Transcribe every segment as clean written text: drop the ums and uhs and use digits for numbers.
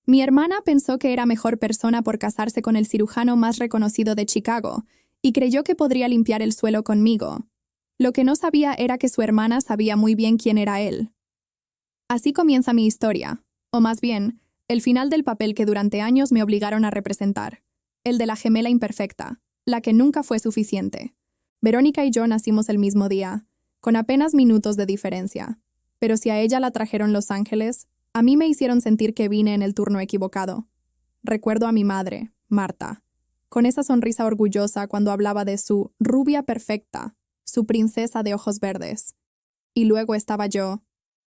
Mi hermana pensó que era mejor persona por casarse con el cirujano más reconocido de Chicago y creyó que podría limpiar el suelo conmigo. Lo que no sabía era que su hermana sabía muy bien quién era él. Así comienza mi historia, o más bien, el final del papel que durante años me obligaron a representar, el de la gemela imperfecta, la que nunca fue suficiente. Verónica y yo nacimos el mismo día, con apenas minutos de diferencia, pero si a ella la trajeron Los Ángeles, a mí me hicieron sentir que vine en el turno equivocado. Recuerdo a mi madre, Marta, con esa sonrisa orgullosa cuando hablaba de su rubia perfecta, su princesa de ojos verdes. Y luego estaba yo,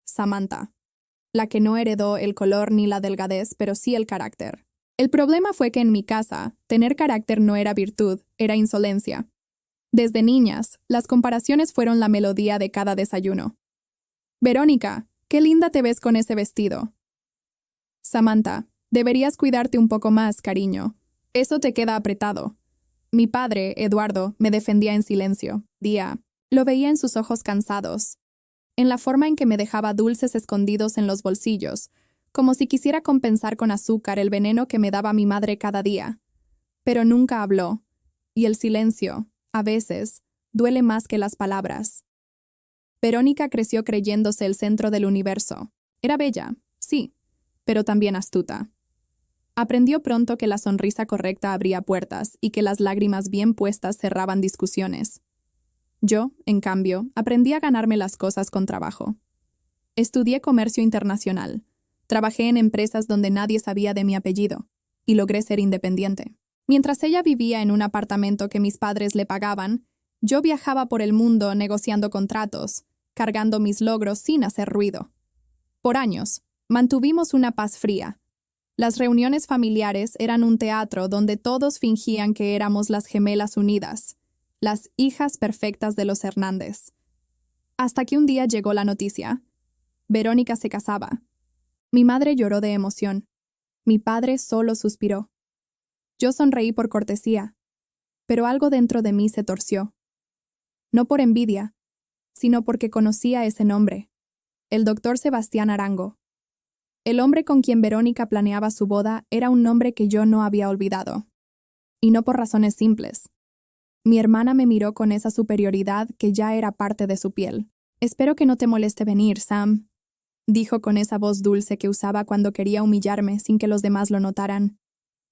Samantha, la que no heredó el color ni la delgadez, pero sí el carácter. El problema fue que en mi casa, tener carácter no era virtud, era insolencia. Desde niñas, las comparaciones fueron la melodía de cada desayuno. Verónica, qué linda te ves con ese vestido. Samantha, deberías cuidarte un poco más, cariño. Eso te queda apretado. Mi padre, Eduardo, me defendía en silencio. Lo veía en sus ojos cansados, en la forma en que me dejaba dulces escondidos en los bolsillos, como si quisiera compensar con azúcar el veneno que me daba mi madre cada día. Pero nunca habló, y el silencio, a veces, duele más que las palabras. Verónica creció creyéndose el centro del universo. Era bella, sí, pero también astuta. Aprendió pronto que la sonrisa correcta abría puertas y que las lágrimas bien puestas cerraban discusiones. Yo, en cambio, aprendí a ganarme las cosas con trabajo. Estudié comercio internacional, trabajé en empresas donde nadie sabía de mi apellido, y logré ser independiente. Mientras ella vivía en un apartamento que mis padres le pagaban, yo viajaba por el mundo negociando contratos, cargando mis logros sin hacer ruido. Por años, mantuvimos una paz fría. Las reuniones familiares eran un teatro donde todos fingían que éramos las gemelas unidas, las hijas perfectas de los Hernández. Hasta que un día llegó la noticia. Verónica se casaba. Mi madre lloró de emoción. Mi padre solo suspiró. Yo sonreí por cortesía, pero algo dentro de mí se torció. No por envidia, sino porque conocía ese nombre, el doctor Sebastián Arango. El hombre con quien Verónica planeaba su boda era un nombre que yo no había olvidado. Y no por razones simples. Mi hermana me miró con esa superioridad que ya era parte de su piel. «Espero que no te moleste venir, Sam», dijo con esa voz dulce que usaba cuando quería humillarme sin que los demás lo notaran.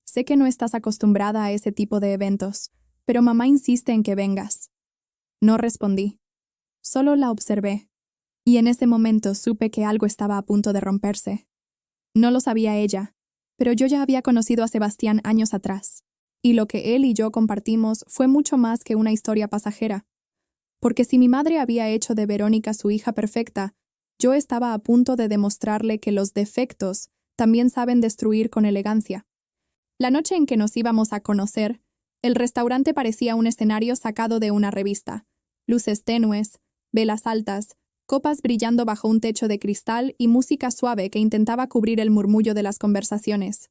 «Sé que no estás acostumbrada a ese tipo de eventos, pero mamá insiste en que vengas». No respondí. Solo la observé. Y en ese momento supe que algo estaba a punto de romperse. No lo sabía ella, pero yo ya había conocido a Sebastián años atrás. Y lo que él y yo compartimos fue mucho más que una historia pasajera. Porque si mi madre había hecho de Verónica su hija perfecta, yo estaba a punto de demostrarle que los defectos también saben destruir con elegancia. La noche en que nos íbamos a conocer, el restaurante parecía un escenario sacado de una revista. Luces tenues, velas altas, copas brillando bajo un techo de cristal y música suave que intentaba cubrir el murmullo de las conversaciones.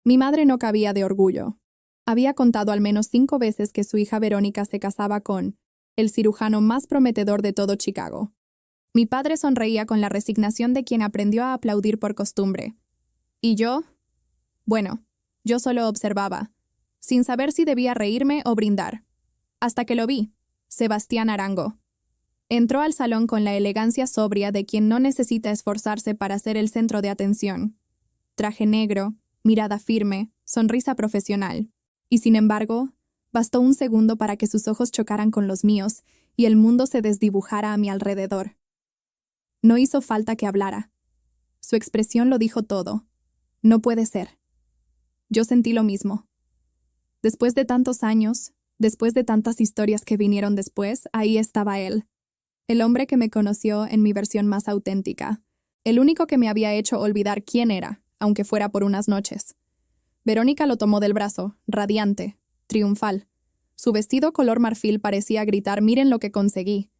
Mi madre no cabía de orgullo. Había contado al menos 5 veces que su hija Verónica se casaba con el cirujano más prometedor de todo Chicago. Mi padre sonreía con la resignación de quien aprendió a aplaudir por costumbre. ¿Y yo? Bueno, yo solo observaba, sin saber si debía reírme o brindar. Hasta que lo vi, Sebastián Arango. Entró al salón con la elegancia sobria de quien no necesita esforzarse para ser el centro de atención. Traje negro, mirada firme, sonrisa profesional. Y sin embargo, bastó un segundo para que sus ojos chocaran con los míos y el mundo se desdibujara a mi alrededor. No hizo falta que hablara. Su expresión lo dijo todo. No puede ser. Yo sentí lo mismo. Después de tantos años, después de tantas historias que vinieron después, ahí estaba él. El hombre que me conoció en mi versión más auténtica. El único que me había hecho olvidar quién era, aunque fuera por unas noches. Verónica lo tomó del brazo, radiante, triunfal. Su vestido color marfil parecía gritar: «Miren lo que conseguí».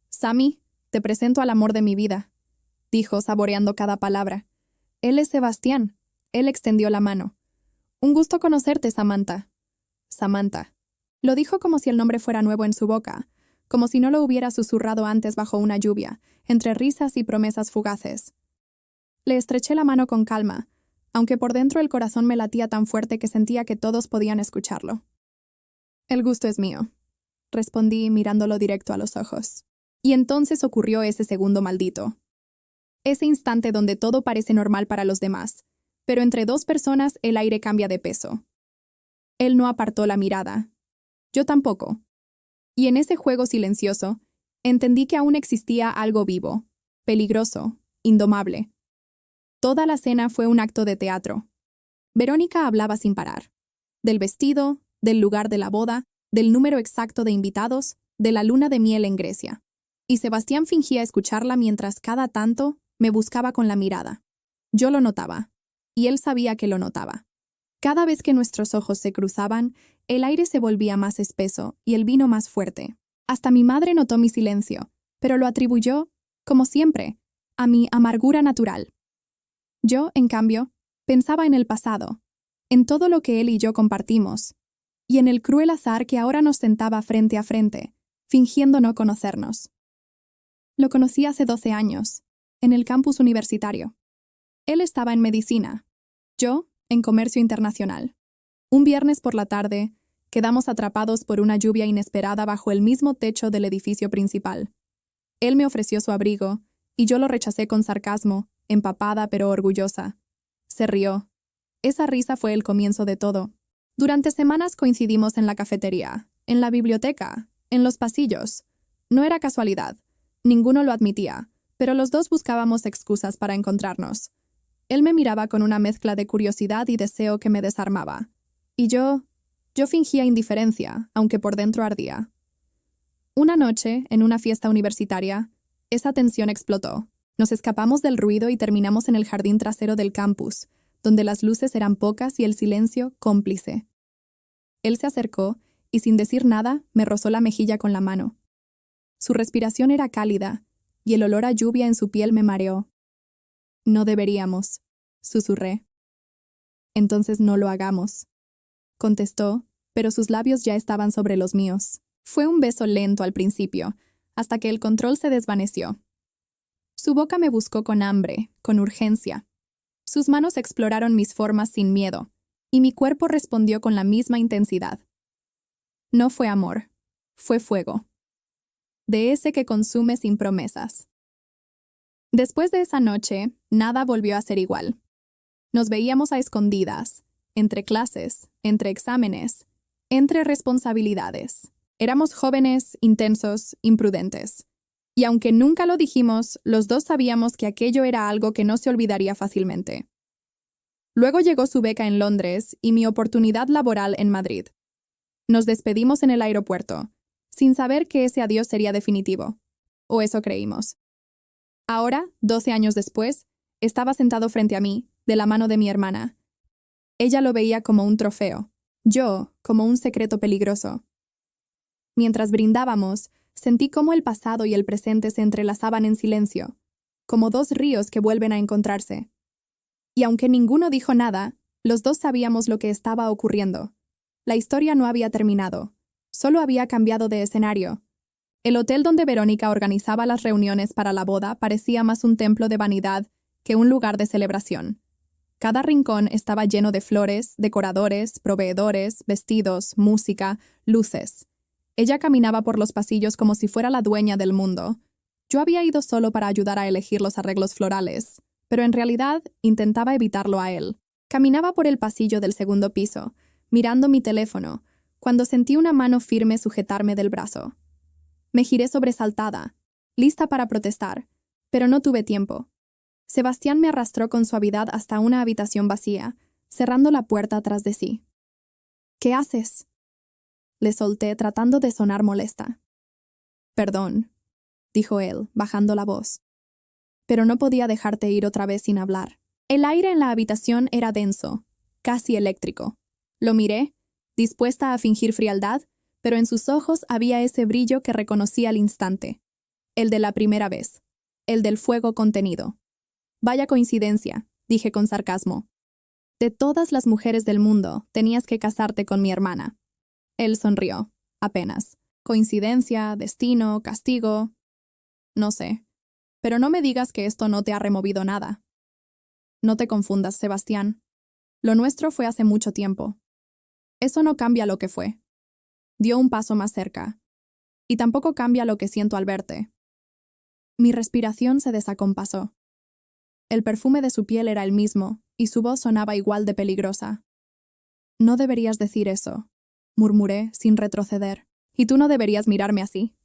«Sammy, te presento al amor de mi vida», dijo, saboreando cada palabra. «Él es Sebastián». Él extendió la mano. «Un gusto conocerte, Samantha». Samantha. Lo dijo como si el nombre fuera nuevo en su boca, como si no lo hubiera susurrado antes bajo una lluvia, entre risas y promesas fugaces. Le estreché la mano con calma, aunque por dentro el corazón me latía tan fuerte que sentía que todos podían escucharlo. El gusto es mío, respondí mirándolo directo a los ojos. Y entonces ocurrió ese segundo maldito. Ese instante donde todo parece normal para los demás, pero entre dos personas el aire cambia de peso. Él no apartó la mirada. Yo tampoco. Y en ese juego silencioso, entendí que aún existía algo vivo, peligroso, indomable. Toda la cena fue un acto de teatro. Verónica hablaba sin parar. Del vestido, del lugar de la boda, del número exacto de invitados, de la luna de miel en Grecia. Y Sebastián fingía escucharla mientras cada tanto me buscaba con la mirada. Yo lo notaba, y él sabía que lo notaba. Cada vez que nuestros ojos se cruzaban, el aire se volvía más espeso y el vino más fuerte. Hasta mi madre notó mi silencio, pero lo atribuyó, como siempre, a mi amargura natural. Yo, en cambio, pensaba en el pasado, en todo lo que él y yo compartimos, y en el cruel azar que ahora nos sentaba frente a frente, fingiendo no conocernos. Lo conocí hace 12 años, en el campus universitario. Él estaba en medicina, yo en comercio internacional. Un viernes por la tarde, quedamos atrapados por una lluvia inesperada bajo el mismo techo del edificio principal. Él me ofreció su abrigo, y yo lo rechacé con sarcasmo, empapada pero orgullosa. Se rió. Esa risa fue el comienzo de todo. Durante semanas coincidimos en la cafetería, en la biblioteca, en los pasillos. No era casualidad. Ninguno lo admitía, pero los dos buscábamos excusas para encontrarnos. Él me miraba con una mezcla de curiosidad y deseo que me desarmaba. Y yo fingía indiferencia, aunque por dentro ardía. Una noche, en una fiesta universitaria, esa tensión explotó. Nos escapamos del ruido y terminamos en el jardín trasero del campus, donde las luces eran pocas y el silencio cómplice. Él se acercó y sin decir nada me rozó la mejilla con la mano. Su respiración era cálida y el olor a lluvia en su piel me mareó. No deberíamos, susurré. Entonces no lo hagamos, contestó, pero sus labios ya estaban sobre los míos. Fue un beso lento al principio, hasta que el control se desvaneció. Su boca me buscó con hambre, con urgencia. Sus manos exploraron mis formas sin miedo, y mi cuerpo respondió con la misma intensidad. No fue amor, fue fuego. De ese que consume sin promesas. Después de esa noche, nada volvió a ser igual. Nos veíamos a escondidas, entre clases, entre exámenes, entre responsabilidades. Éramos jóvenes, intensos, imprudentes. Y aunque nunca lo dijimos, los dos sabíamos que aquello era algo que no se olvidaría fácilmente. Luego llegó su beca en Londres y mi oportunidad laboral en Madrid. Nos despedimos en el aeropuerto, sin saber que ese adiós sería definitivo. O eso creímos. Ahora, 12 años después, estaba sentado frente a mí, de la mano de mi hermana. Ella lo veía como un trofeo, yo como un secreto peligroso. Mientras brindábamos, sentí cómo el pasado y el presente se entrelazaban en silencio, como dos ríos que vuelven a encontrarse. Y aunque ninguno dijo nada, los dos sabíamos lo que estaba ocurriendo. La historia no había terminado, solo había cambiado de escenario. El hotel donde Verónica organizaba las reuniones para la boda parecía más un templo de vanidad que un lugar de celebración. Cada rincón estaba lleno de flores, decoradores, proveedores, vestidos, música, luces. Ella caminaba por los pasillos como si fuera la dueña del mundo. Yo había ido solo para ayudar a elegir los arreglos florales, pero en realidad intentaba evitarlo a él. Caminaba por el pasillo del segundo piso, mirando mi teléfono, cuando sentí una mano firme sujetarme del brazo. Me giré sobresaltada, lista para protestar, pero no tuve tiempo. Sebastián me arrastró con suavidad hasta una habitación vacía, cerrando la puerta tras de sí. ¿Qué haces?, le solté tratando de sonar molesta. Perdón, dijo él, bajando la voz. Pero no podía dejarte ir otra vez sin hablar. El aire en la habitación era denso, casi eléctrico. Lo miré, dispuesta a fingir frialdad, pero en sus ojos había ese brillo que reconocí al instante. El de la primera vez. El del fuego contenido. Vaya coincidencia, dije con sarcasmo. De todas las mujeres del mundo, tenías que casarte con mi hermana. Él sonrió, apenas. Coincidencia, destino, castigo. No sé. Pero no me digas que esto no te ha removido nada. No te confundas, Sebastián. Lo nuestro fue hace mucho tiempo. Eso no cambia lo que fue. Dio un paso más cerca. Y tampoco cambia lo que siento al verte. Mi respiración se desacompasó. El perfume de su piel era el mismo, y su voz sonaba igual de peligrosa. No deberías decir eso, murmuré sin retroceder. Y tú no deberías mirarme así,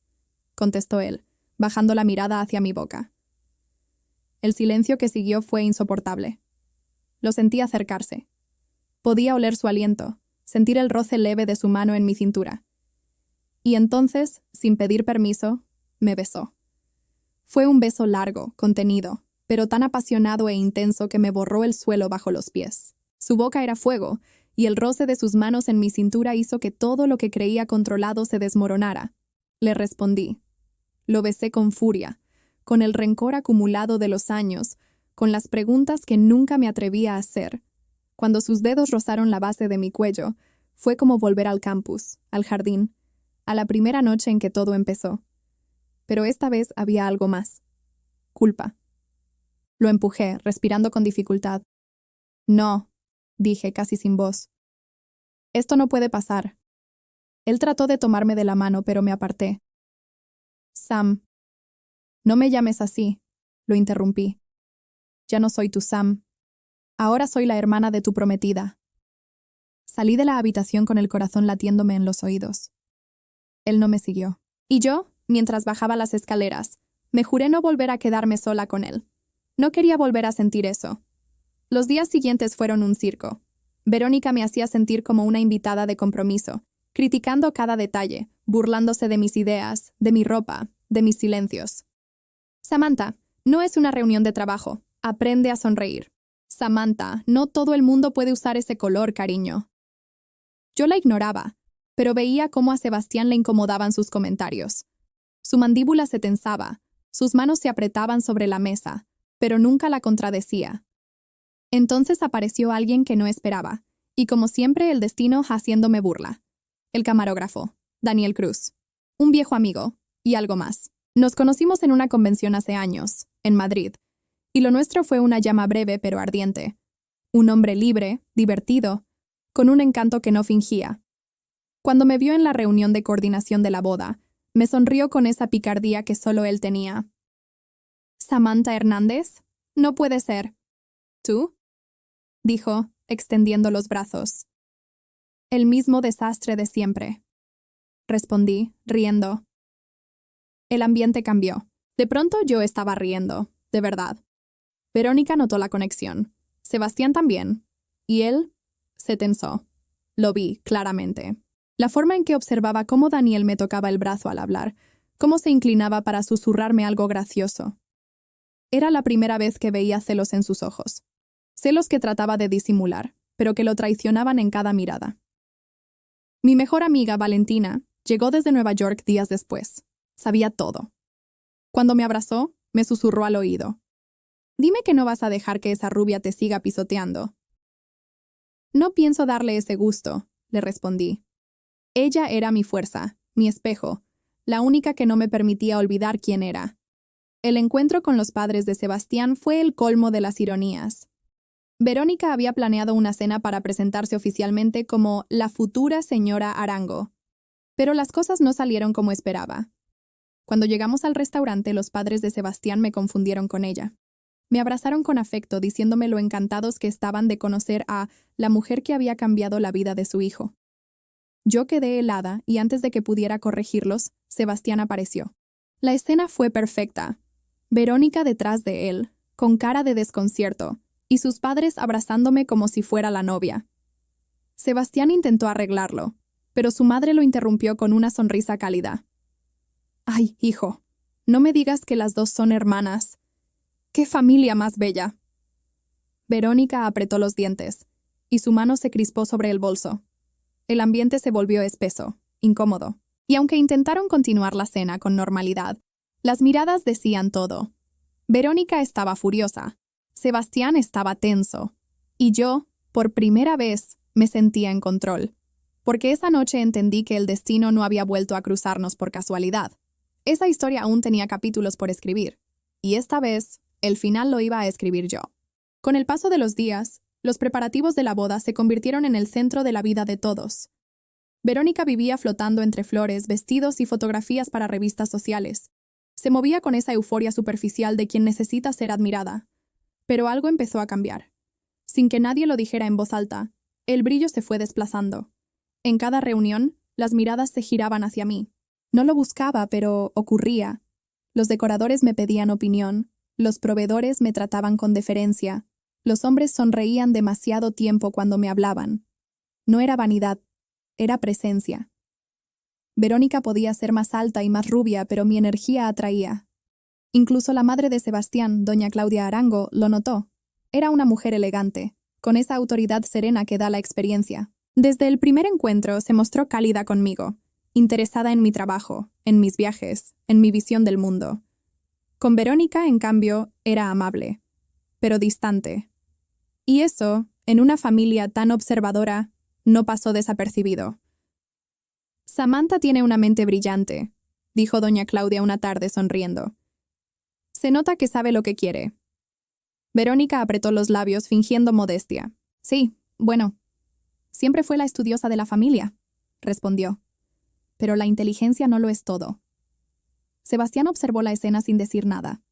contestó él, bajando la mirada hacia mi boca. El silencio que siguió fue insoportable. Lo sentí acercarse. Podía oler su aliento, sentir el roce leve de su mano en mi cintura. Y entonces, sin pedir permiso, me besó. Fue un beso largo, contenido, pero tan apasionado e intenso que me borró el suelo bajo los pies. Su boca era fuego, y el roce de sus manos en mi cintura hizo que todo lo que creía controlado se desmoronara. Le respondí. Lo besé con furia, con el rencor acumulado de los años, con las preguntas que nunca me atrevía a hacer. Cuando sus dedos rozaron la base de mi cuello, fue como volver al campus, al jardín, a la primera noche en que todo empezó. Pero esta vez había algo más. Culpa. Lo empujé, respirando con dificultad. No, dije casi sin voz. Esto no puede pasar. Él trató de tomarme de la mano, pero me aparté. Sam. No me llames así, lo interrumpí. Ya no soy tu Sam. Ahora soy la hermana de tu prometida. Salí de la habitación con el corazón latiéndome en los oídos. Él no me siguió. Y yo, mientras bajaba las escaleras, me juré no volver a quedarme sola con él. No quería volver a sentir eso. Los días siguientes fueron un circo. Verónica me hacía sentir como una invitada de compromiso, criticando cada detalle, burlándose de mis ideas, de mi ropa, de mis silencios. Samantha, no es una reunión de trabajo. Aprende a sonreír. Samantha, no todo el mundo puede usar ese color, cariño. Yo la ignoraba, pero veía cómo a Sebastián le incomodaban sus comentarios. Su mandíbula se tensaba, sus manos se apretaban sobre la mesa, pero nunca la contradecía. Entonces apareció alguien que no esperaba, y como siempre el destino haciéndome burla. El camarógrafo, Daniel Cruz. Un viejo amigo, y algo más. Nos conocimos en una convención hace años, en Madrid, y lo nuestro fue una llama breve pero ardiente. Un hombre libre, divertido, con un encanto que no fingía. Cuando me vio en la reunión de coordinación de la boda, me sonrió con esa picardía que solo él tenía. ¿Samantha Hernández? No puede ser. ¿Tú? Dijo, extendiendo los brazos. El mismo desastre de siempre. Respondí, riendo. El ambiente cambió. De pronto yo estaba riendo, de verdad. Verónica notó la conexión. Sebastián también. Y él se tensó. Lo vi, claramente. La forma en que observaba cómo Daniel me tocaba el brazo al hablar, cómo se inclinaba para susurrarme algo gracioso. Era la primera vez que veía celos en sus ojos. Celos que trataba de disimular, pero que lo traicionaban en cada mirada. Mi mejor amiga, Valentina, llegó desde Nueva York días después. Sabía todo. Cuando me abrazó, me susurró al oído. Dime que no vas a dejar que esa rubia te siga pisoteando. No pienso darle ese gusto, le respondí. Ella era mi fuerza, mi espejo, la única que no me permitía olvidar quién era. El encuentro con los padres de Sebastián fue el colmo de las ironías. Verónica había planeado una cena para presentarse oficialmente como la futura señora Arango. Pero las cosas no salieron como esperaba. Cuando llegamos al restaurante, los padres de Sebastián me confundieron con ella. Me abrazaron con afecto, diciéndome lo encantados que estaban de conocer a la mujer que había cambiado la vida de su hijo. Yo quedé helada y antes de que pudiera corregirlos, Sebastián apareció. La escena fue perfecta. Verónica detrás de él, con cara de desconcierto, y sus padres abrazándome como si fuera la novia. Sebastián intentó arreglarlo, pero su madre lo interrumpió con una sonrisa cálida. «Ay, hijo, no me digas que las dos son hermanas. ¡Qué familia más bella!». Verónica apretó los dientes, y su mano se crispó sobre el bolso. El ambiente se volvió espeso, incómodo, y aunque intentaron continuar la cena con normalidad, las miradas decían todo. Verónica estaba furiosa, Sebastián estaba tenso, y yo, por primera vez, me sentía en control, porque esa noche entendí que el destino no había vuelto a cruzarnos por casualidad. Esa historia aún tenía capítulos por escribir, y esta vez, el final lo iba a escribir yo. Con el paso de los días, Los preparativos de la boda se convirtieron en el centro de la vida de todos. Verónica vivía flotando entre flores, vestidos y fotografías para revistas sociales. Se movía con esa euforia superficial de quien necesita ser admirada. Pero algo empezó a cambiar. Sin que nadie lo dijera en voz alta, el brillo se fue desplazando. En cada reunión, las miradas se giraban hacia mí. No lo buscaba, pero ocurría. Los decoradores me pedían opinión, los proveedores me trataban con deferencia, los hombres sonreían demasiado tiempo cuando me hablaban. No era vanidad, era presencia. Verónica podía ser más alta y más rubia, pero mi energía atraía. Incluso la madre de Sebastián, doña Claudia Arango, lo notó. Era una mujer elegante, con esa autoridad serena que da la experiencia. Desde el primer encuentro se mostró cálida conmigo, interesada en mi trabajo, en mis viajes, en mi visión del mundo. Con Verónica, en cambio, era amable, pero distante. Y eso, en una familia tan observadora, no pasó desapercibido. Samantha tiene una mente brillante, dijo doña Claudia una tarde sonriendo. Se nota que sabe lo que quiere. Verónica apretó los labios fingiendo modestia. Sí, bueno, siempre fue la estudiosa de la familia, respondió. Pero la inteligencia no lo es todo. Sebastián observó la escena sin decir nada,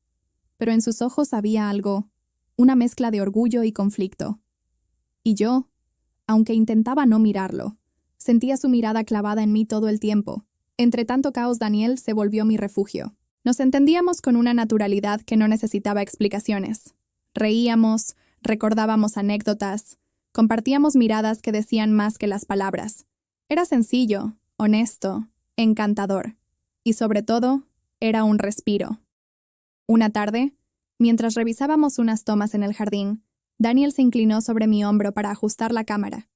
pero en sus ojos había algo, una mezcla de orgullo y conflicto. Y yo, aunque intentaba no mirarlo, sentía su mirada clavada en mí todo el tiempo. Entre tanto caos, Daniel se volvió mi refugio. Nos entendíamos con una naturalidad que no necesitaba explicaciones. Reíamos, recordábamos anécdotas, compartíamos miradas que decían más que las palabras. Era sencillo, honesto, encantador. Y sobre todo, era un respiro. Una tarde, mientras revisábamos unas tomas en el jardín, Daniel se inclinó sobre mi hombro para ajustar la cámara.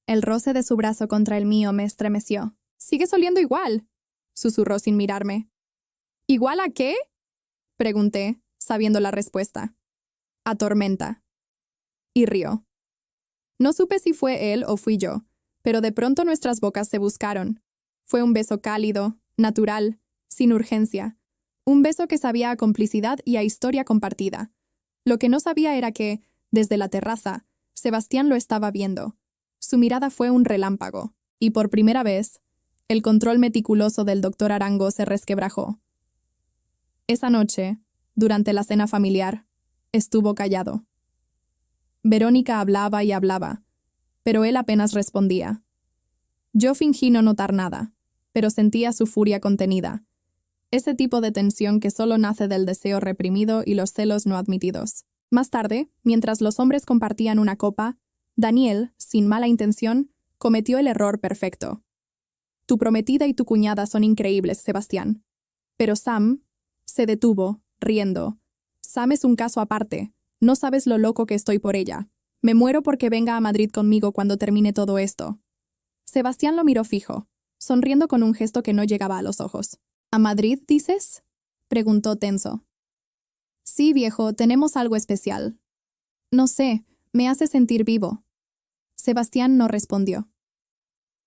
El roce de su brazo contra el mío me estremeció. «¿Sigues oliendo igual?», susurró sin mirarme. «¿Igual a qué?», pregunté, sabiendo la respuesta. «A tormenta». Y rió. No supe si fue él o fui yo, pero de pronto nuestras bocas se buscaron. Fue un beso cálido, natural, sin urgencia. Un beso que sabía a complicidad y a historia compartida. Lo que no sabía era que, desde la terraza, Sebastián lo estaba viendo. Su mirada fue un relámpago, y por primera vez, el control meticuloso del doctor Arango se resquebrajó. Esa noche, durante la cena familiar, estuvo callado. Verónica hablaba y hablaba, pero él apenas respondía. Yo fingí no notar nada, pero sentía su furia contenida. Ese tipo de tensión que solo nace del deseo reprimido y los celos no admitidos. Más tarde, mientras los hombres compartían una copa, Daniel, sin mala intención, cometió el error perfecto. Tu prometida y tu cuñada son increíbles, Sebastián. Pero Sam se detuvo, riendo. Sam es un caso aparte. No sabes lo loco que estoy por ella. Me muero porque venga a Madrid conmigo cuando termine todo esto. Sebastián lo miró fijo, sonriendo con un gesto que no llegaba a los ojos. ¿A Madrid, dices?, preguntó tenso. Sí, viejo, tenemos algo especial. No sé, me hace sentir vivo. Sebastián no respondió.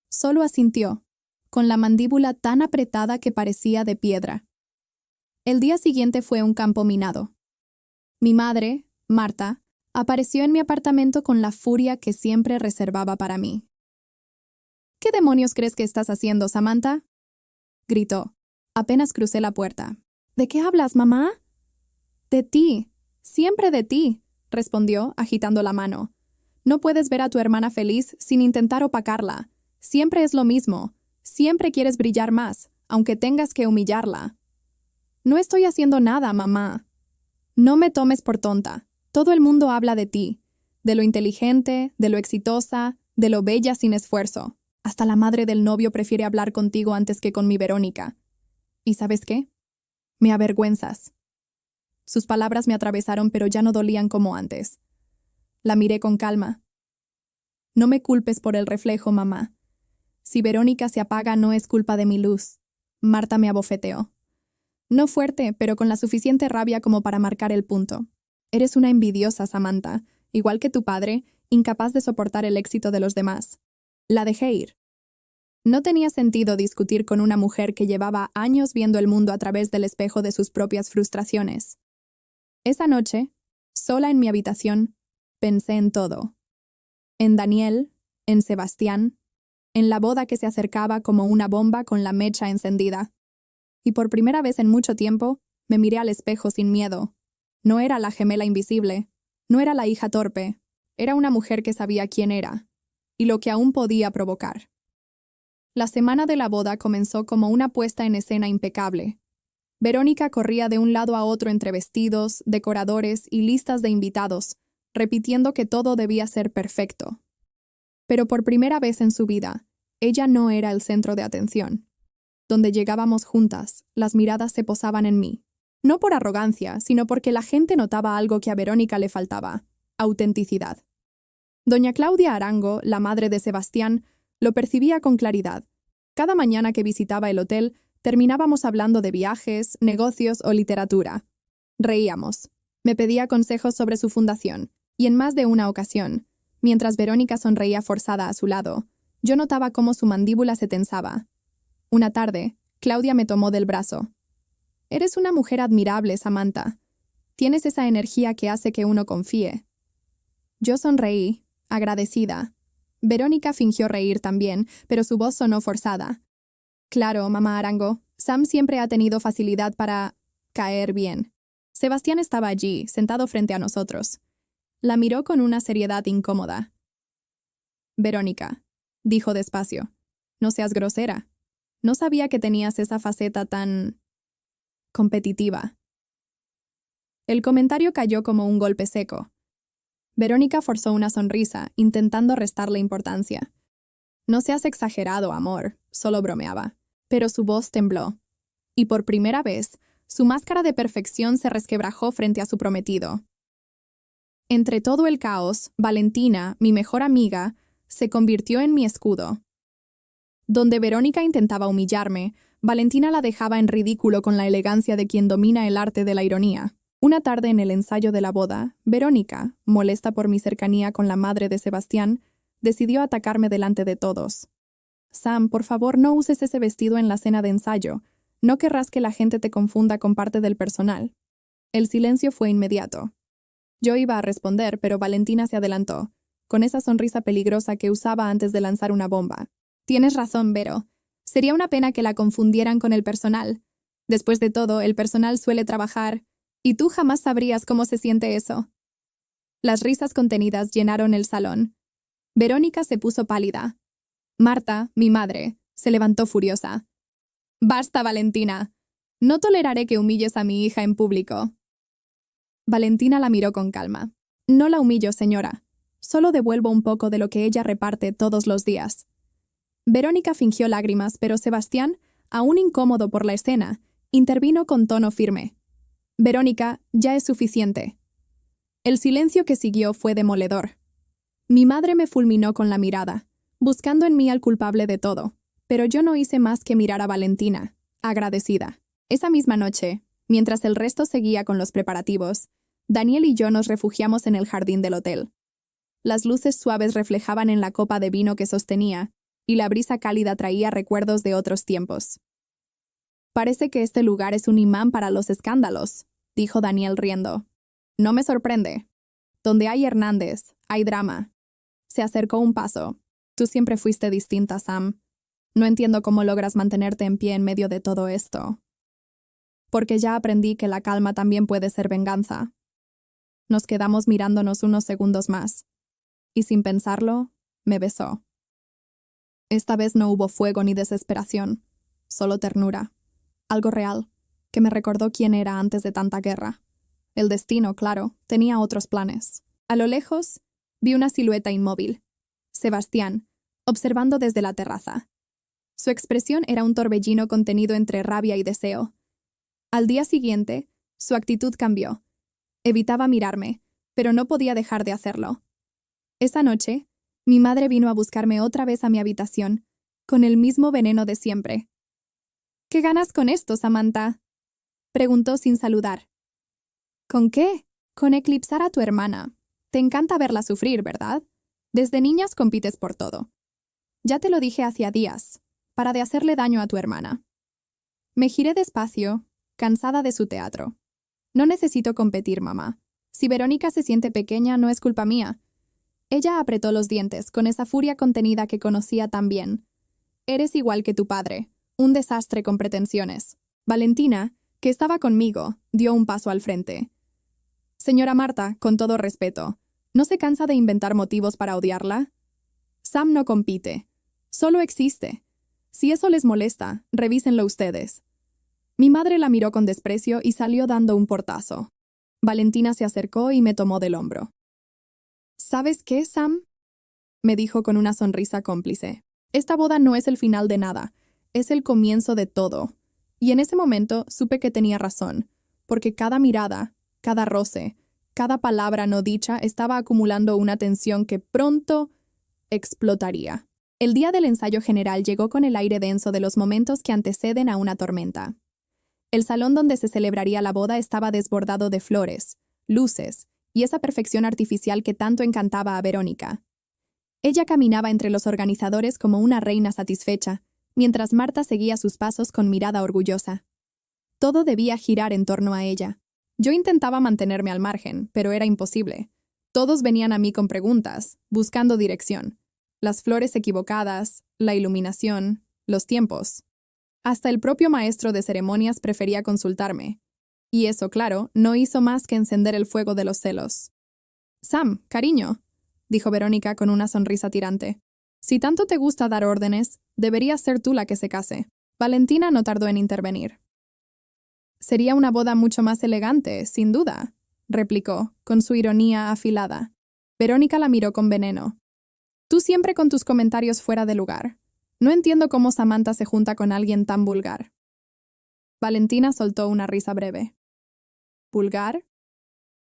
Solo asintió, con la mandíbula tan apretada que parecía de piedra. El día siguiente fue un campo minado. Mi madre, Marta, apareció en mi apartamento con la furia que siempre reservaba para mí. ¿Qué demonios crees que estás haciendo, Samantha?, gritó. Apenas crucé la puerta. ¿De qué hablas, mamá? De ti, siempre de ti, respondió, agitando la mano. No puedes ver a tu hermana feliz sin intentar opacarla. Siempre es lo mismo. Siempre quieres brillar más, aunque tengas que humillarla. No estoy haciendo nada, mamá. No me tomes por tonta. Todo el mundo habla de ti, de lo inteligente, de lo exitosa, de lo bella sin esfuerzo. Hasta la madre del novio prefiere hablar contigo antes que con mi Verónica. ¿Y sabes qué? Me avergüenzas. Sus palabras me atravesaron, pero ya no dolían como antes. La miré con calma. No me culpes por el reflejo, mamá. Si Verónica se apaga, no es culpa de mi luz. Marta me abofeteó. No fuerte, pero con la suficiente rabia como para marcar el punto. Eres una envidiosa, Samantha, igual que tu padre, incapaz de soportar el éxito de los demás. La dejé ir. No tenía sentido discutir con una mujer que llevaba años viendo el mundo a través del espejo de sus propias frustraciones. Esa noche, sola en mi habitación, Pensé en todo. En Daniel, en Sebastián, en la boda que se acercaba como una bomba con la mecha encendida. Y por primera vez en mucho tiempo, me miré al espejo sin miedo. No era la gemela invisible, no era la hija torpe, era una mujer que sabía quién era, y lo que aún podía provocar. La semana de la boda comenzó como una puesta en escena impecable. Verónica corría de un lado a otro entre vestidos, decoradores y listas de invitados, repitiendo que todo debía ser perfecto. Pero por primera vez en su vida, ella no era el centro de atención. Donde llegábamos juntas, las miradas se posaban en mí. No por arrogancia, sino porque la gente notaba algo que a Verónica le faltaba: autenticidad. Doña Claudia Arango, la madre de Sebastián, lo percibía con claridad. Cada mañana que visitaba el hotel, terminábamos hablando de viajes, negocios o literatura. Reíamos. Me pedía consejos sobre su fundación, y en más de una ocasión, mientras Verónica sonreía forzada a su lado, yo notaba cómo su mandíbula se tensaba. Una tarde, Claudia me tomó del brazo. «Eres una mujer admirable, Samantha. Tienes esa energía que hace que uno confíe». Yo sonreí, agradecida. Verónica fingió reír también, pero su voz sonó forzada. «Claro, mamá Arango, Sam siempre ha tenido facilidad para caer bien». Sebastián estaba allí, sentado frente a nosotros. La miró con una seriedad incómoda. «Verónica», dijo despacio, «no seas grosera. No sabía que tenías esa faceta tan competitiva». El comentario cayó como un golpe seco. Verónica forzó una sonrisa, intentando restarle importancia. «No seas exagerado, amor», solo bromeaba. Pero su voz tembló. Y por primera vez, su máscara de perfección se resquebrajó frente a su prometido. Entre todo el caos, Valentina, mi mejor amiga, se convirtió en mi escudo. Donde Verónica intentaba humillarme, Valentina la dejaba en ridículo con la elegancia de quien domina el arte de la ironía. Una tarde en el ensayo de la boda, Verónica, molesta por mi cercanía con la madre de Sebastián, decidió atacarme delante de todos. «Sam, por favor, no uses ese vestido en la cena de ensayo. No querrás que la gente te confunda con parte del personal». El silencio fue inmediato. Yo iba a responder, pero Valentina se adelantó, con esa sonrisa peligrosa que usaba antes de lanzar una bomba. «Tienes razón, Vero. Sería una pena que la confundieran con el personal. Después de todo, el personal suele trabajar, y tú jamás sabrías cómo se siente eso». Las risas contenidas llenaron el salón. Verónica se puso pálida. Marta, mi madre, se levantó furiosa. «Basta, Valentina. No toleraré que humilles a mi hija en público». Valentina la miró con calma. «No la humillo, señora. Solo devuelvo un poco de lo que ella reparte todos los días». Verónica fingió lágrimas, pero Sebastián, aún incómodo por la escena, intervino con tono firme. «Verónica, ya es suficiente». El silencio que siguió fue demoledor. Mi madre me fulminó con la mirada, buscando en mí al culpable de todo, pero yo no hice más que mirar a Valentina, agradecida. Esa misma noche, mientras el resto seguía con los preparativos, Daniel y yo nos refugiamos en el jardín del hotel. Las luces suaves reflejaban en la copa de vino que sostenía, y la brisa cálida traía recuerdos de otros tiempos. «Parece que este lugar es un imán para los escándalos», dijo Daniel riendo. «No me sorprende. Donde hay Hernández, hay drama». Se acercó un paso. «Tú siempre fuiste distinta, Sam. No entiendo cómo logras mantenerte en pie en medio de todo esto». «Porque ya aprendí que la calma también puede ser venganza». Nos quedamos mirándonos unos segundos más. Y sin pensarlo, me besó. Esta vez no hubo fuego ni desesperación, solo ternura. Algo real, que me recordó quién era antes de tanta guerra. El destino, claro, tenía otros planes. A lo lejos, vi una silueta inmóvil. Sebastián, observando desde la terraza. Su expresión era un torbellino contenido entre rabia y deseo. Al día siguiente, su actitud cambió. Evitaba mirarme, pero no podía dejar de hacerlo. Esa noche, mi madre vino a buscarme otra vez a mi habitación, con el mismo veneno de siempre. «¿Qué ganas con esto, Samantha?», preguntó sin saludar. «¿Con qué? Con eclipsar a tu hermana. Te encanta verla sufrir, ¿verdad? Desde niñas compites por todo. Ya te lo dije hacía días, para de hacerle daño a tu hermana». Me giré despacio, cansada de su teatro. «No necesito competir, mamá. Si Verónica se siente pequeña, no es culpa mía. Ella apretó los dientes, con esa furia contenida que conocía tan bien. Eres igual que tu padre, un desastre con pretensiones. Valentina, que estaba conmigo, dio un paso al frente. Señora Marta, con todo respeto, ¿no se cansa de inventar motivos para odiarla? Sam no compite, solo existe. Si eso les molesta, revísenlo ustedes. Mi madre la miró con desprecio y salió dando un portazo. Valentina se acercó y me tomó del hombro. ¿Sabes qué, Sam?, me dijo con una sonrisa cómplice. Esta boda no es el final de nada, es el comienzo de todo. Y en ese momento supe que tenía razón, porque cada mirada, cada roce, cada palabra no dicha estaba acumulando una tensión que pronto explotaría. El día del ensayo general llegó con el aire denso de los momentos que anteceden a una tormenta. El salón donde se celebraría la boda estaba desbordado de flores, luces y esa perfección artificial que tanto encantaba a Verónica. Ella caminaba entre los organizadores como una reina satisfecha, mientras Marta seguía sus pasos con mirada orgullosa. Todo debía girar en torno a ella. Yo intentaba mantenerme al margen, pero era imposible. Todos venían a mí con preguntas, buscando dirección. Las flores equivocadas, la iluminación, los tiempos. Hasta el propio maestro de ceremonias prefería consultarme. Y eso, claro, no hizo más que encender el fuego de los celos. «Sam, cariño», dijo Verónica con una sonrisa tirante. «Si tanto te gusta dar órdenes, deberías ser tú la que se case». Valentina no tardó en intervenir. «Sería una boda mucho más elegante, sin duda», replicó, con su ironía afilada. Verónica la miró con veneno. «Tú siempre con tus comentarios fuera de lugar. No entiendo cómo Samantha se junta con alguien tan vulgar». Valentina soltó una risa breve. ¿Vulgar?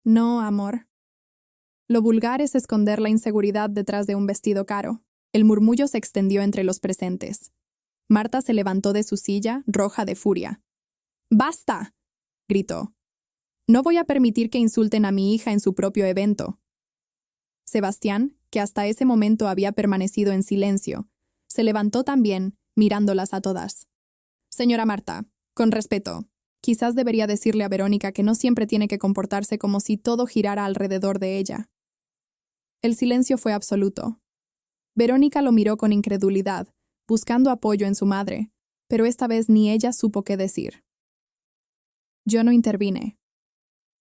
No, amor. Lo vulgar es esconder la inseguridad detrás de un vestido caro. El murmullo se extendió entre los presentes. Marta se levantó de su silla, roja de furia. «¡Basta!», gritó. «No voy a permitir que insulten a mi hija en su propio evento». Sebastián, que hasta ese momento había permanecido en silencio, se levantó también, mirándolas a todas. «Señora Marta, con respeto, quizás debería decirle a Verónica que no siempre tiene que comportarse como si todo girara alrededor de ella». El silencio fue absoluto. Verónica lo miró con incredulidad, buscando apoyo en su madre, pero esta vez ni ella supo qué decir. Yo no intervine.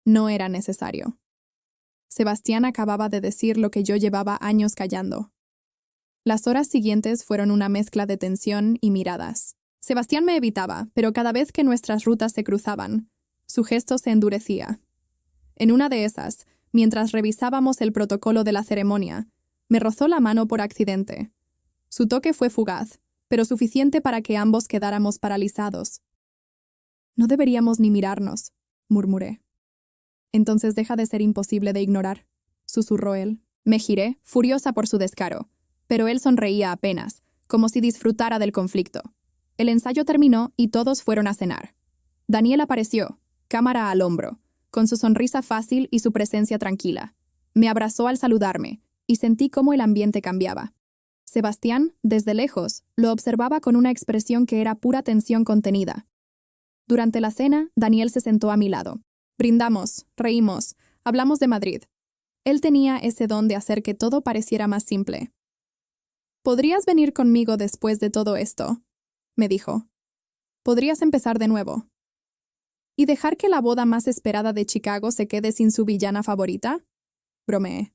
No era necesario. Sebastián acababa de decir lo que yo llevaba años callando. Las horas siguientes fueron una mezcla de tensión y miradas. Sebastián me evitaba, pero cada vez que nuestras rutas se cruzaban, su gesto se endurecía. En una de esas, mientras revisábamos el protocolo de la ceremonia, me rozó la mano por accidente. Su toque fue fugaz, pero suficiente para que ambos quedáramos paralizados. «No deberíamos ni mirarnos», murmuré. «Entonces deja de ser imposible de ignorar», susurró él. Me giré, furiosa por su descaro, pero él sonreía apenas, como si disfrutara del conflicto. El ensayo terminó y todos fueron a cenar. Daniel apareció, cámara al hombro, con su sonrisa fácil y su presencia tranquila. Me abrazó al saludarme, y sentí cómo el ambiente cambiaba. Sebastián, desde lejos, lo observaba con una expresión que era pura tensión contenida. Durante la cena, Daniel se sentó a mi lado. Brindamos, reímos, hablamos de Madrid. Él tenía ese don de hacer que todo pareciera más simple. «¿Podrías venir conmigo después de todo esto?», me dijo. «Podrías empezar de nuevo». «¿Y dejar que la boda más esperada de Chicago se quede sin su villana favorita?», bromeé.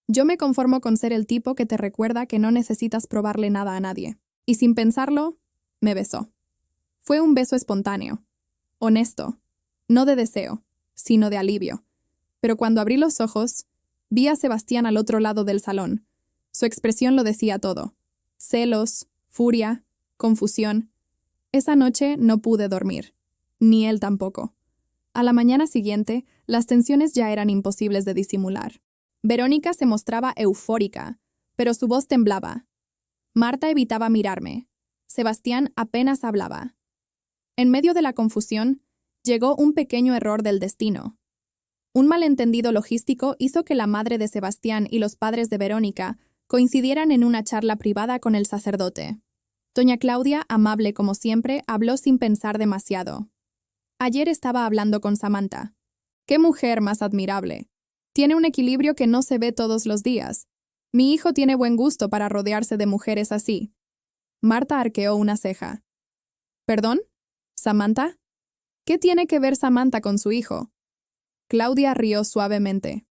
«Yo me conformo con ser el tipo que te recuerda que no necesitas probarle nada a nadie». Y sin pensarlo, me besó. Fue un beso espontáneo, honesto, no de deseo, sino de alivio. Pero cuando abrí los ojos, vi a Sebastián al otro lado del salón. Su expresión lo decía todo. Celos, furia, confusión. Esa noche no pude dormir, ni él tampoco. A la mañana siguiente, las tensiones ya eran imposibles de disimular. Verónica se mostraba eufórica, pero su voz temblaba. Marta evitaba mirarme. Sebastián apenas hablaba. En medio de la confusión, llegó un pequeño error del destino. Un malentendido logístico hizo que la madre de Sebastián y los padres de Verónica coincidieran en una charla privada con el sacerdote. Doña Claudia, amable como siempre, habló sin pensar demasiado. «Ayer estaba hablando con Samantha. ¡Qué mujer más admirable!», Tiene un equilibrio que no se ve todos los días. Mi hijo tiene buen gusto para rodearse de mujeres así. Marta arqueó una ceja. ¿Perdón? ¿Samantha? ¿Qué tiene que ver Samantha con su hijo? Claudia rió suavemente.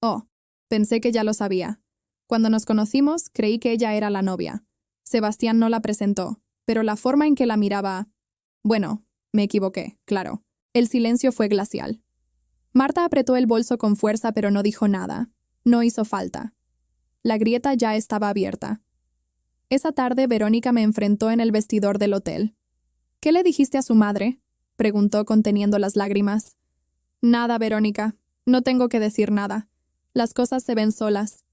Oh, pensé que ya lo sabía. Cuando nos conocimos, creí que ella era la novia. Sebastián no la presentó, pero la forma en que la miraba... Bueno, me equivoqué, claro. El silencio fue glacial. Marta apretó el bolso con fuerza, pero no dijo nada. No hizo falta. La grieta ya estaba abierta. Esa tarde, Verónica me enfrentó en el vestidor del hotel. ¿Qué le dijiste a su madre?, preguntó conteniendo las lágrimas. Nada, Verónica. No tengo que decir nada. Las cosas se ven solas.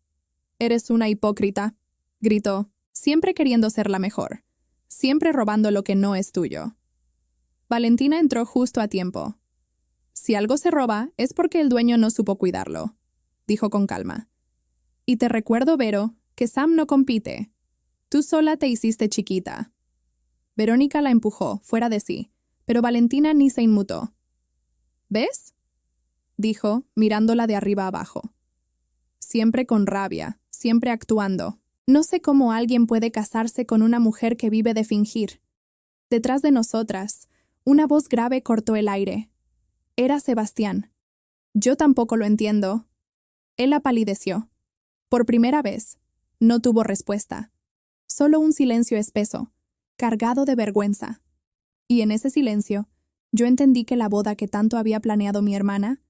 Eres una hipócrita, gritó, siempre queriendo ser la mejor, siempre robando lo que no es tuyo. Valentina entró justo a tiempo. Si algo se roba, es porque el dueño no supo cuidarlo, dijo con calma. Y te recuerdo, Vero, que Sam no compite. Tú sola te hiciste chiquita. Verónica la empujó, fuera de sí, pero Valentina ni se inmutó. ¿Ves?, dijo, mirándola de arriba abajo. Siempre con rabia, siempre actuando. No sé cómo alguien puede casarse con una mujer que vive de fingir. Detrás de nosotras, una voz grave cortó el aire. Era Sebastián. Yo tampoco lo entiendo. Él apalideció. Por primera vez, no tuvo respuesta. Solo un silencio espeso, cargado de vergüenza. Y en ese silencio, yo entendí que la boda que tanto había planeado mi hermana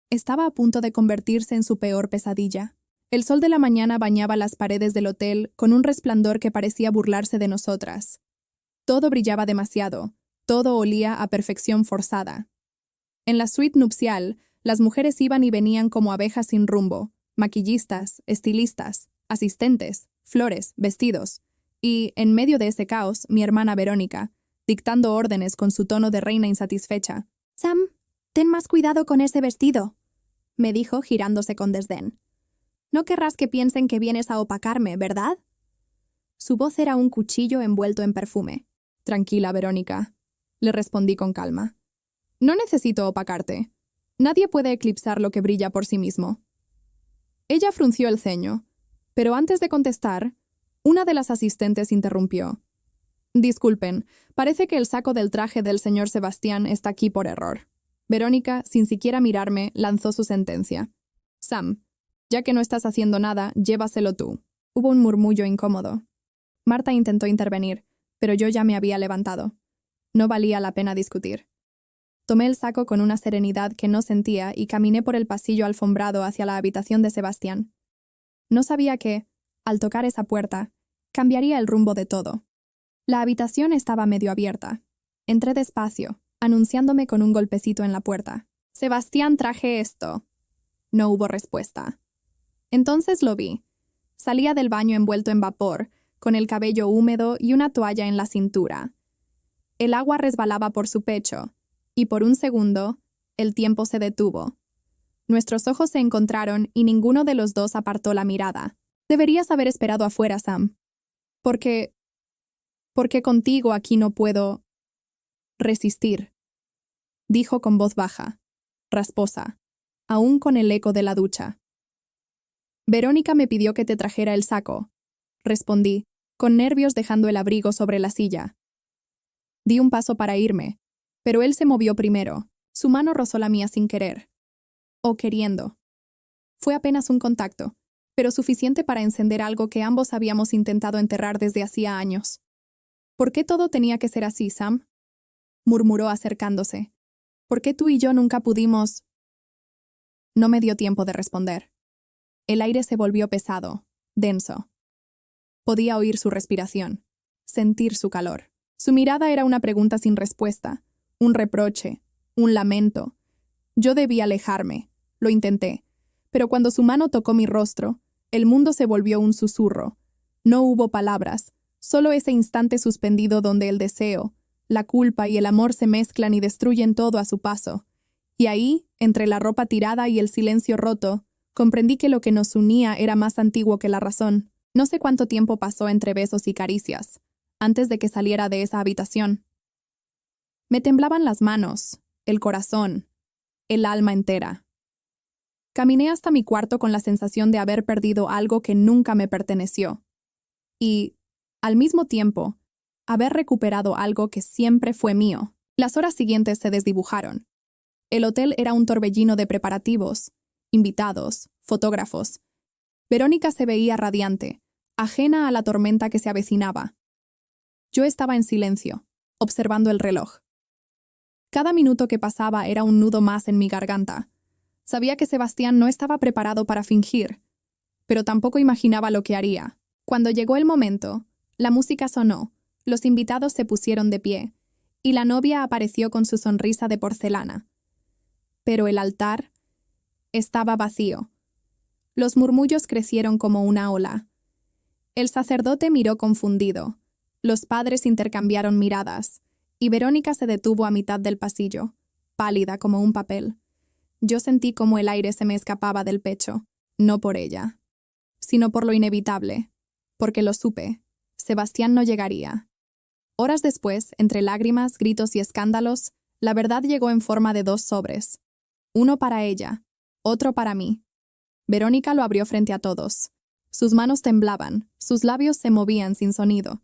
estaba a punto de convertirse en su peor pesadilla. El sol de la mañana bañaba las paredes del hotel con un resplandor que parecía burlarse de nosotras. Todo brillaba demasiado, todo olía a perfección forzada. En la suite nupcial, las mujeres iban y venían como abejas sin rumbo, maquillistas, estilistas, asistentes, flores, vestidos, y, en medio de ese caos, mi hermana Verónica, dictando órdenes con su tono de reina insatisfecha. «Sam, ten más cuidado con ese vestido», me dijo girándose con desdén. «No querrás que piensen que vienes a opacarme, ¿verdad?» Su voz era un cuchillo envuelto en perfume. «Tranquila, Verónica», le respondí con calma. «No necesito opacarte. Nadie puede eclipsar lo que brilla por sí mismo». Ella frunció el ceño, pero antes de contestar, una de las asistentes interrumpió. «Disculpen, parece que el saco del traje del señor Sebastián está aquí por error». Verónica, sin siquiera mirarme, lanzó su sentencia. «Sam, ya que no estás haciendo nada, llévaselo tú». Hubo un murmullo incómodo. Marta intentó intervenir, pero yo ya me había levantado. No valía la pena discutir. Tomé el saco con una serenidad que no sentía y caminé por el pasillo alfombrado hacia la habitación de Sebastián. No sabía que, al tocar esa puerta, cambiaría el rumbo de todo. La habitación estaba medio abierta. Entré despacio, anunciándome con un golpecito en la puerta. «Sebastián, traje esto». No hubo respuesta. Entonces lo vi. Salía del baño envuelto en vapor, con el cabello húmedo y una toalla en la cintura. El agua resbalaba por su pecho, y por un segundo, el tiempo se detuvo. Nuestros ojos se encontraron y ninguno de los dos apartó la mirada. «Deberías haber esperado afuera, Sam. Porque contigo aquí no puedo resistir», dijo con voz baja, rasposa, aún con el eco de la ducha. «Verónica me pidió que te trajera el saco», respondí, con nervios dejando el abrigo sobre la silla. Di un paso para irme, pero él se movió primero. Su mano rozó la mía sin querer. O queriendo. Fue apenas un contacto, pero suficiente para encender algo que ambos habíamos intentado enterrar desde hacía años. «¿Por qué todo tenía que ser así, Sam?», murmuró acercándose. «¿Por qué tú y yo nunca pudimos...?» No me dio tiempo de responder. El aire se volvió pesado, denso. Podía oír su respiración, sentir su calor. Su mirada era una pregunta sin respuesta, un reproche, un lamento. Yo debía alejarme, lo intenté, pero cuando su mano tocó mi rostro, el mundo se volvió un susurro. No hubo palabras, solo ese instante suspendido donde el deseo, la culpa y el amor se mezclan y destruyen todo a su paso. Y ahí, entre la ropa tirada y el silencio roto, comprendí que lo que nos unía era más antiguo que la razón. No sé cuánto tiempo pasó entre besos y caricias, antes de que saliera de esa habitación. Me temblaban las manos, el corazón, el alma entera. Caminé hasta mi cuarto con la sensación de haber perdido algo que nunca me perteneció. Y, al mismo tiempo, haber recuperado algo que siempre fue mío. Las horas siguientes se desdibujaron. El hotel era un torbellino de preparativos, invitados, fotógrafos. Verónica se veía radiante, ajena a la tormenta que se avecinaba. Yo estaba en silencio, observando el reloj. Cada minuto que pasaba era un nudo más en mi garganta. Sabía que Sebastián no estaba preparado para fingir, pero tampoco imaginaba lo que haría. Cuando llegó el momento, la música sonó, los invitados se pusieron de pie, y la novia apareció con su sonrisa de porcelana. Pero el altar estaba vacío. Los murmullos crecieron como una ola. El sacerdote miró confundido. Los padres intercambiaron miradas, y Verónica se detuvo a mitad del pasillo, pálida como un papel. Yo sentí como el aire se me escapaba del pecho, no por ella, sino por lo inevitable, porque lo supe. Sebastián no llegaría. Horas después, entre lágrimas, gritos y escándalos, la verdad llegó en forma de 2 sobres. Uno para ella, otro para mí. Verónica lo abrió frente a todos. Sus manos temblaban, sus labios se movían sin sonido.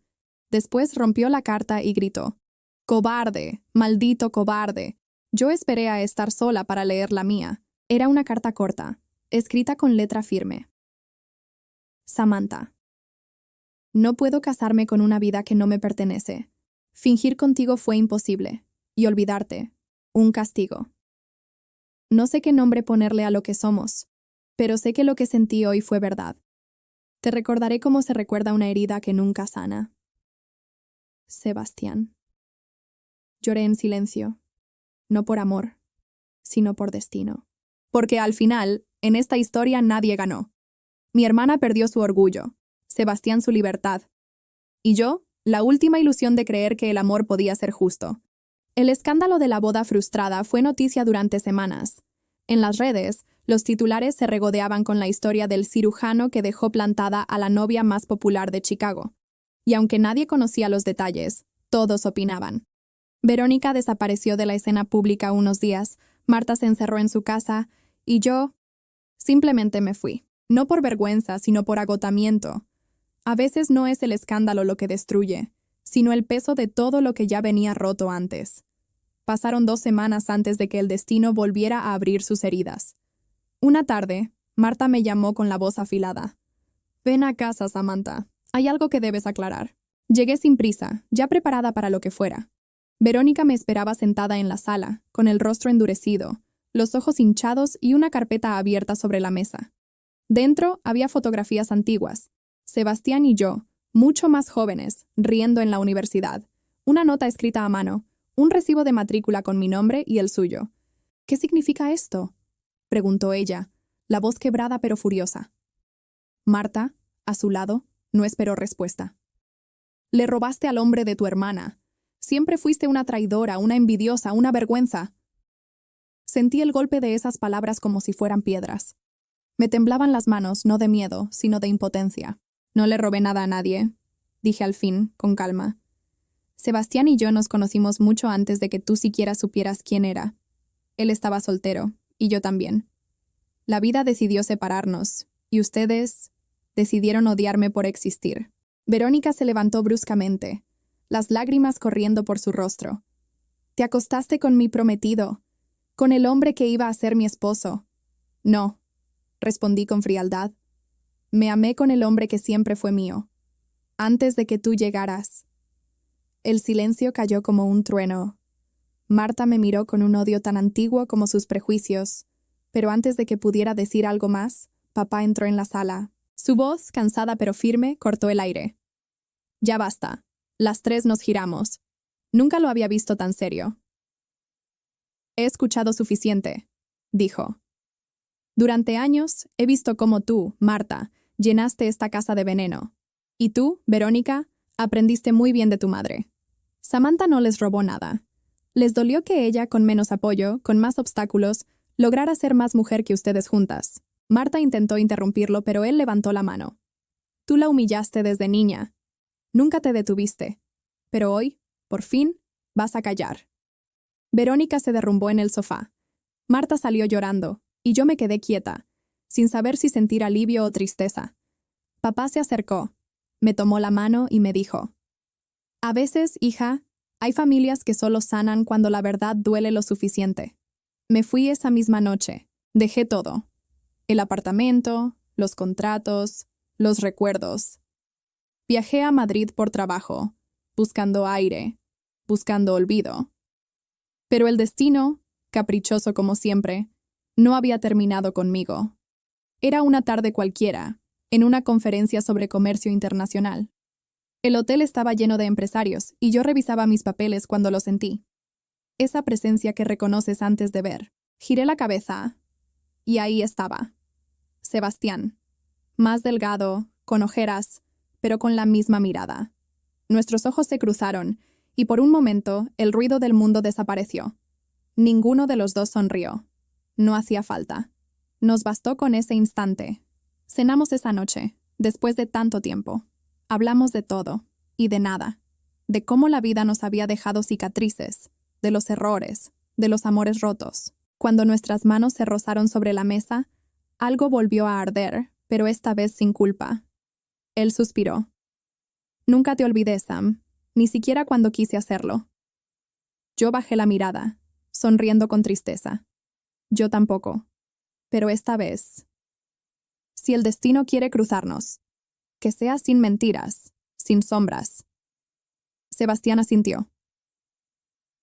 Después rompió la carta y gritó: «¡Cobarde! ¡Maldito cobarde!». Yo esperé a estar sola para leer la mía. Era una carta corta, escrita con letra firme. Samantha. No puedo casarme con una vida que no me pertenece. Fingir contigo fue imposible. Y olvidarte, un castigo. No sé qué nombre ponerle a lo que somos, pero sé que lo que sentí hoy fue verdad. Te recordaré como se recuerda una herida que nunca sana. Sebastián. Lloré en silencio, no por amor, sino por destino. Porque al final, en esta historia nadie ganó. Mi hermana perdió su orgullo, Sebastián su libertad. Y yo, la última ilusión de creer que el amor podía ser justo. El escándalo de la boda frustrada fue noticia durante semanas. En las redes, los titulares se regodeaban con la historia del cirujano que dejó plantada a la novia más popular de Chicago. Y aunque nadie conocía los detalles, todos opinaban. Verónica desapareció de la escena pública unos días, Marta se encerró en su casa, y yo simplemente me fui. No por vergüenza, sino por agotamiento. A veces no es el escándalo lo que destruye, sino el peso de todo lo que ya venía roto antes. Pasaron 2 semanas antes de que el destino volviera a abrir sus heridas. Una tarde, Marta me llamó con la voz afilada. «Ven a casa, Samantha. Hay algo que debes aclarar». Llegué sin prisa, ya preparada para lo que fuera. Verónica me esperaba sentada en la sala, con el rostro endurecido, los ojos hinchados y una carpeta abierta sobre la mesa. Dentro había fotografías antiguas. Sebastián y yo, mucho más jóvenes, riendo en la universidad. Una nota escrita a mano, un recibo de matrícula con mi nombre y el suyo. «¿Qué significa esto?», preguntó ella, la voz quebrada pero furiosa. Marta, a su lado, no esperó respuesta. «Le robaste al hombre de tu hermana. Siempre fuiste una traidora, una envidiosa, una vergüenza». Sentí el golpe de esas palabras como si fueran piedras. Me temblaban las manos, no de miedo, sino de impotencia. «No le robé nada a nadie», dije al fin, con calma. «Sebastián y yo nos conocimos mucho antes de que tú siquiera supieras quién era. Él estaba soltero, y yo también. La vida decidió separarnos, y ustedes decidieron odiarme por existir». Verónica se levantó bruscamente, las lágrimas corriendo por su rostro. «Te acostaste con mi prometido, con el hombre que iba a ser mi esposo». «No», respondí con frialdad. «Me amé con el hombre que siempre fue mío, antes de que tú llegaras». El silencio cayó como un trueno. Marta me miró con un odio tan antiguo como sus prejuicios, pero antes de que pudiera decir algo más, papá entró en la sala. Su voz, cansada pero firme, cortó el aire. «Ya basta». Las 3 nos giramos. Nunca lo había visto tan serio. «He escuchado suficiente», dijo. «Durante años he visto cómo tú, Marta, llenaste esta casa de veneno. Y tú, Verónica, aprendiste muy bien de tu madre». Samantha no les robó nada. Les dolió que ella, con menos apoyo, con más obstáculos, lograra ser más mujer que ustedes juntas. Marta intentó interrumpirlo, pero él levantó la mano. «Tú la humillaste desde niña. Nunca te detuviste. Pero hoy, por fin, vas a callar». Verónica se derrumbó en el sofá. Marta salió llorando, Y yo me quedé quieta, sin saber si sentir alivio o tristeza. Papá se acercó, me tomó la mano y me dijo: a veces, hija, hay familias que solo sanan cuando la verdad duele lo suficiente. Me fui esa misma noche, dejé todo. El apartamento, los contratos, los recuerdos. Viajé a Madrid por trabajo, buscando aire, buscando olvido. Pero el destino, caprichoso como siempre, no había terminado conmigo. Era una tarde cualquiera, en una conferencia sobre comercio internacional. El hotel estaba lleno de empresarios y yo revisaba mis papeles cuando lo sentí. Esa presencia que reconoces antes de ver. Giré la cabeza y ahí estaba. Sebastián. Más delgado, con ojeras, pero con la misma mirada. Nuestros ojos se cruzaron y por un momento el ruido del mundo desapareció. Ninguno de los dos sonrió. No hacía falta. Nos bastó con ese instante. Cenamos esa noche, después de tanto tiempo. Hablamos de todo y de nada. De cómo la vida nos había dejado cicatrices, de los errores, de los amores rotos. Cuando nuestras manos se rozaron sobre la mesa, algo volvió a arder, pero esta vez sin culpa. Él suspiró. Nunca te olvidé, Sam, ni siquiera cuando quise hacerlo. Yo bajé la mirada, sonriendo con tristeza. Yo tampoco. Pero esta vez... Si el destino quiere cruzarnos, que sea sin mentiras, sin sombras. Sebastián asintió.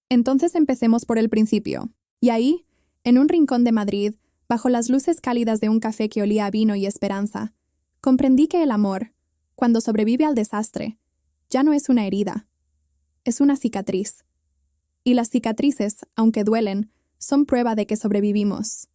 Entonces empecemos por el principio. Y ahí, en un rincón de Madrid, bajo las luces cálidas de un café que olía a vino y esperanza, comprendí que el amor, cuando sobrevive al desastre, ya no es una herida, es una cicatriz. Y las cicatrices, aunque duelen, son prueba de que sobrevivimos.